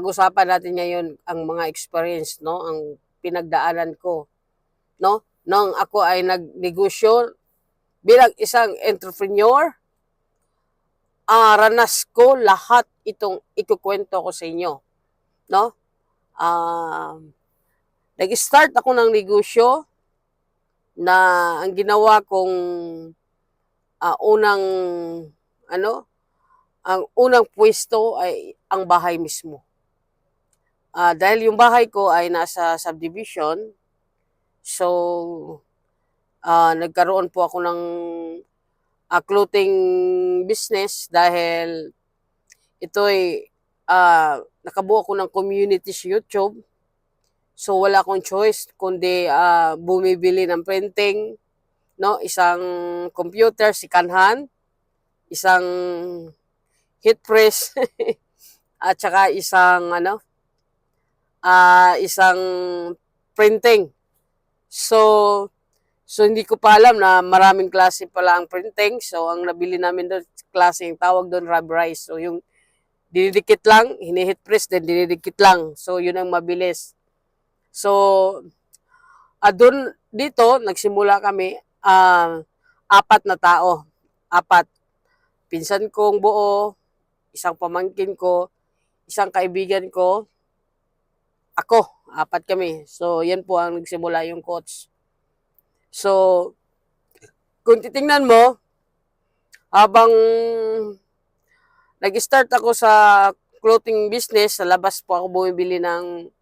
Pag-usapan natin ngayon ang mga experience, no, ang pinagdaanan ko, no, nung ako ay nagnegosyo bilang isang entrepreneur. Ranas ko lahat itong ikukwento ko sa inyo, no? Ah, Nag-start ako ng negosyo na ang ginawa kong unang ano, ang unang pwesto ay ang bahay mismo. Dahil yung bahay ko ay nasa subdivision, so nagkaroon po ako ng clothing business dahil ito'y nakabuo ako ng community sa YouTube. So wala akong choice kundi bumibili ng printing, no, isang computer si Kanhan, isang heat press at saka isang printing. So hindi ko pa alam na maraming klase pala ang printing. So ang nabili namin doon, klase yung tawag doon rubberized. So yung dinidikit lang, hinihit press, then dinidikit lang. So yun ang mabilis. So doon dito nagsimula kami, 4 na tao. 4. Pinsan kong buo, isang pamangkin ko, isang kaibigan ko, ako, 4 kami. So yan po ang nagsimula yung coach. So kung titingnan mo, habang nag-start ako sa clothing business, sa labas po ako bumibili ng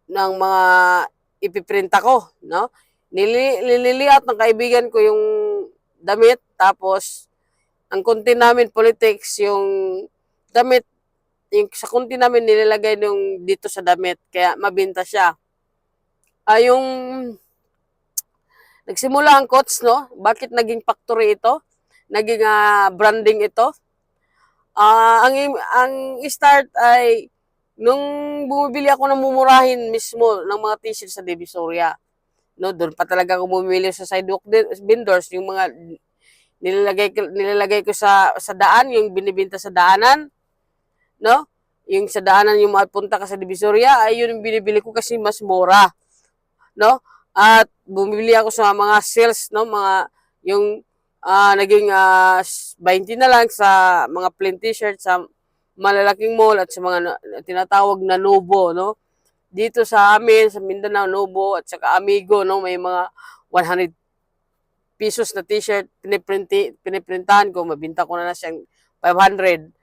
ng mga ipiprint ako, no? Nililiat ng kaibigan ko yung damit, tapos ang konti namin politics, yung damit, yung sa konti namin nilalagay yung dito sa damit, kaya mabenta siya. Yung nagsimula ang coach, no? Bakit naging factory ito? Naging branding ito? Ang start ay nung bumibili ako ng mumurahin mismo ng mga t-shirt sa Divisoria. No, doon pa talaga ako bumili sa sidewalk vendors, yung mga nilalagay ko sa daan, yung binibenta sa daanan, no? Yung sa daanan, yung mapunta ka sa Divisoria, ay yun yung binibili ko kasi mas mura, no? At bumibili ako sa mga sales, no, mga yung naging 20 na lang sa mga plain t-shirt sa malalaking mall at sa mga tinatawag na Nobo, no? Dito sa amin, sa Mindanao, Nobo at saka Amigo, no, may mga 100 pesos na t-shirt piniprintahan ko, mabinta ko na siyang 500.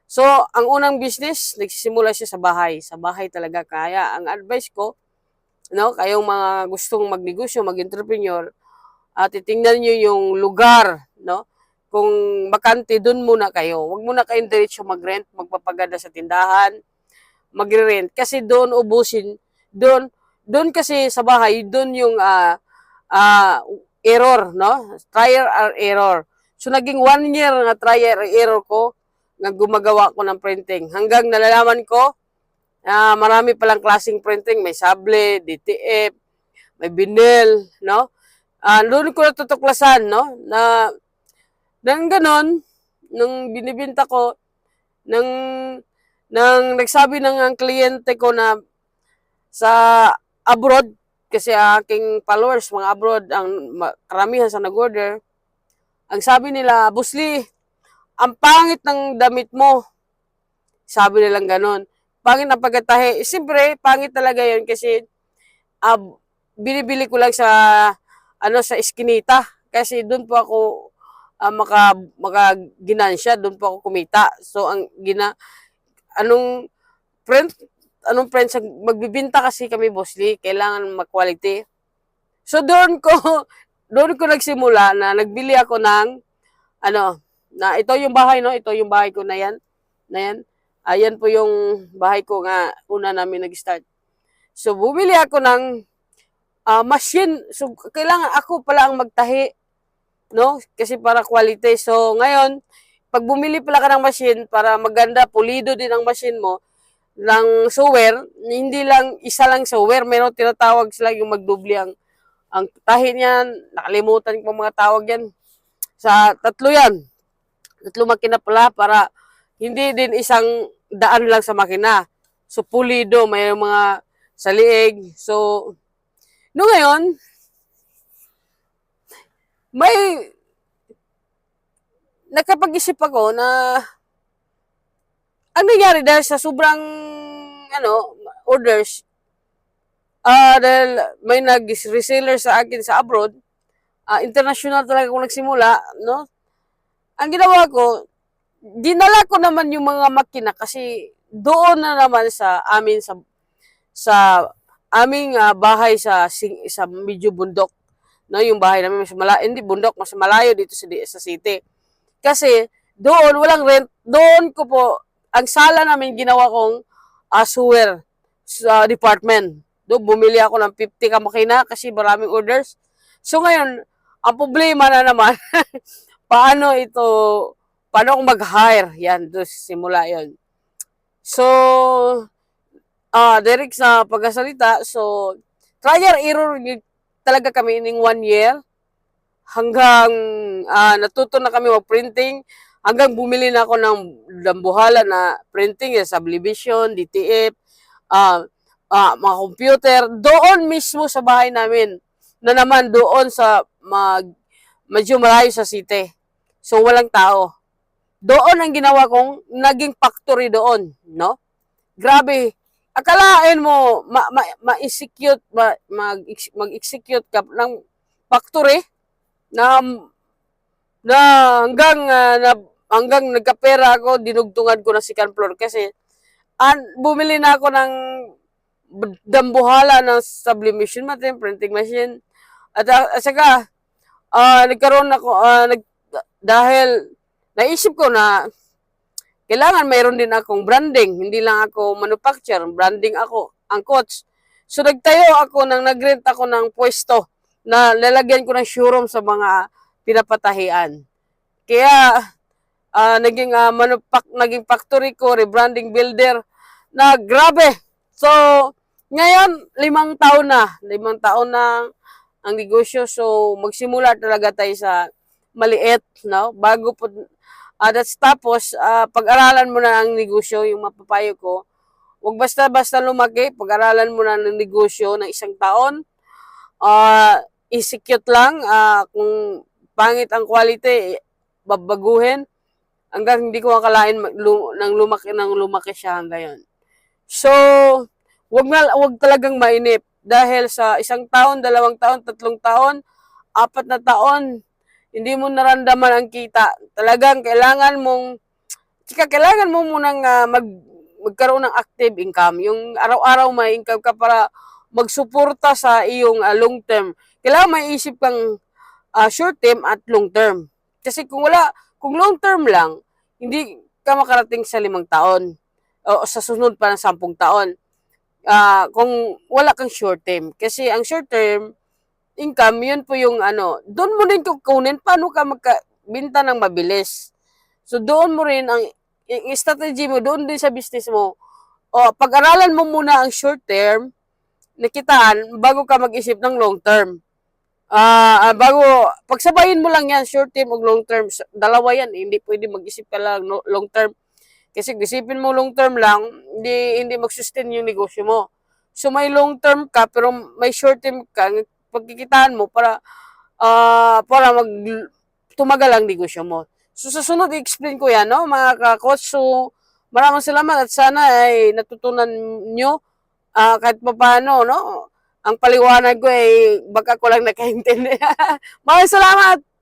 So, ang unang business, nagsisimula siya sa bahay. Sa bahay talaga. Kaya, ang advice ko, no, kayong mga gustong magnegosyo, mag-entrepreneur, titingnan nyo yung lugar, no? Kung bakante, doon muna kayo. Huwag muna kayong diretso mag-rent, magpapaganda sa tindahan, magre-rent. Kasi doon ubusin, doon kasi sa bahay, doon yung error, no? Trial or error. So, naging 1 year na trial or error ko na gumagawa ko ng printing. Hanggang nalalaman ko, marami palang klaseng printing. May sable, DTF, may vinyl, no? Doon ko natutuklasan, no? Nang ganon, nung binibinta ko, nang nagsabi ng ang kliyente ko na sa abroad, kasi aking followers, mga abroad, ang karamihan sa nag-order, ang sabi nila, Busli, ang pangit ng damit mo. Sabi nilang ganon. Pangit ng pagkatahe. Siyempre, pangit talaga yun kasi binibili ko lang sa iskinita. Kasi doon po ako makaginansya, doon po ako kumita. So, anong friends, magbibinta kasi kami, Bossly, kailangan mag-quality. So, doon ko nagsimula na nagbili ako ng, na ito yung bahay, no? Ito yung bahay ko na yan. Ayan po yung bahay ko nga, una namin nag-start. So, bumili ako ng machine. So, kailangan ako pala ang magtahi, no? Kasi para quality. So, ngayon, pag bumili pala ka ng machine, para maganda, pulido din ang machine mo, ng sewer, hindi lang isa lang sewer, meron tinatawag sila yung magdubli ang tahi niyan, nakalimutan ko mga tawag yan. Sa 3 yan. At lumaki na pala para hindi din isang daan lang sa makina. So, pulido, may mga sa liig. So, no ngayon, may nakapag-isip ako na ang nangyari dahil sa sobrang orders, dahil may nag-reseller sa akin sa abroad, international talaga ako nagsimula, no? Ang ginawa ko, dinala ko naman yung mga makina kasi doon na naman sa amin sa aming bahay sa medyo bundok, no, yung bahay namin mas malayo, hindi bundok, mas malayo dito sa city. Kasi doon walang rent, doon ko po ang sala namin ginawa kong sewer sa department. Doon bumili ako ng 50 ka makina kasi maraming orders. So ngayon, ang problema na naman paano akong mag-hire? Yan, doon simula yon. So, direct sa pagkasalita, so, trial error talaga kami in 1 year hanggang natuto na kami mag-printing, hanggang bumili na ako ng dambuhala na printing, subdivision, DTF, mga computer, doon mismo sa bahay namin, na naman doon sa medyo malayo sa city. So, walang tao. Doon ang ginawa kong naging factory doon, no? Grabe. Akalain mo, ma-execute, mag-execute ka ng factory na, na hanggang nagkapera ako, dinugtungan ko na second floor kasi bumili na ako ng dambuhala ng sublimation machine, printing machine, at saka nagkaroon ako, dahil naisip ko na kailangan mayroon din akong branding, hindi lang ako manufacturer, branding ako, ang coach. So nagtayo ako nagrent ako ng pwesto na lalagyan ko ng showroom sa mga pinapatahian. Kaya naging factory ko, rebranding builder na grabe. So ngayon 5 taon na ang negosyo. So magsimula talaga tayo sa maliit, no? Bago po tapos pag-aralan mo na ang negosyo, yung mapapayo ko. Huwag basta-basta lumaki, pag-aralan mo na ng negosyo ng 1 taon. Execute lang, kung pangit ang quality, babaguhin hanggang hindi ko akalain nang lumaki siya hanggang yun. So, wag talagang mainip dahil sa 1 taon, 2 taon, 3 taon, 4 na taon, hindi mo naramdaman ang kita. Talagang kailangan mo munang magkaroon ng active income. Yung araw-araw may income ka para magsuporta sa iyong long term. Kailangan may isip kang short term at long term. Kasi kung long term lang, hindi ka makarating sa 5 taon o sa sunod pa ng 10 taon. Kung wala kang short term. Kasi ang short term income, yun po yung doon mo din kukunin paano ka magkabenta ng mabilis. So doon mo rin ang strategy mo, doon din sa business mo. Pag-aralan mo muna ang short term, nakitaan, bago ka mag-isip ng long term. Pagsabayin mo lang yan, short term o long term, dalawa yan, hindi pwede mag-isip ka lang long term. Kasi isipin mo long term lang, hindi mag-sustain yung negosyo mo. So may long term ka, pero may short term ka, pagkikitaan mo para tumagal ang negosyo mo. So sa sunod i-explain ko yan, no, mga ka-coach. So maraming salamat at sana ay natutunan nyo kahit paano, no. Ang paliwanag ko ay baka ko lang nakaintindi. Maraming salamat.